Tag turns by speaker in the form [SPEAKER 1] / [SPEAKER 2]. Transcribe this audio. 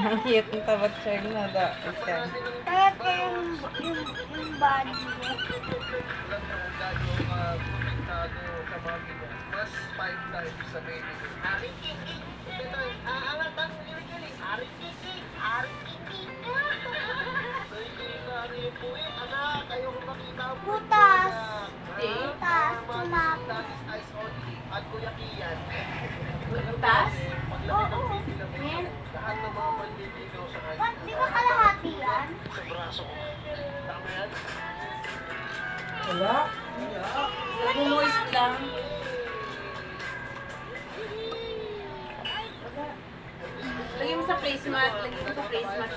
[SPEAKER 1] Ang cute ng tabat siya na da. Isa.
[SPEAKER 2] Kaya yung body niya.
[SPEAKER 3] Mas 5 times sa baby. Aring kiki. Ito, aangat ang giling-giling. Aring kiki. Aring kiki. Ay, puwit, anak. Ayoko makita ang
[SPEAKER 2] Butas.
[SPEAKER 1] Hindi.
[SPEAKER 2] Butas. Sumapo.
[SPEAKER 3] That is ice only. At Kuya Kian.
[SPEAKER 1] Butas?
[SPEAKER 3] Paglaki ng baby lang ito, lahat ng mga panliligaw sa kanya.
[SPEAKER 2] Ba't di ba kalahati yan?
[SPEAKER 3] Sa braso ko. Tama yan?
[SPEAKER 1] Wala. Nag-moist lang. Lagyan mo sa place mat. Lagyan mo sa place mat.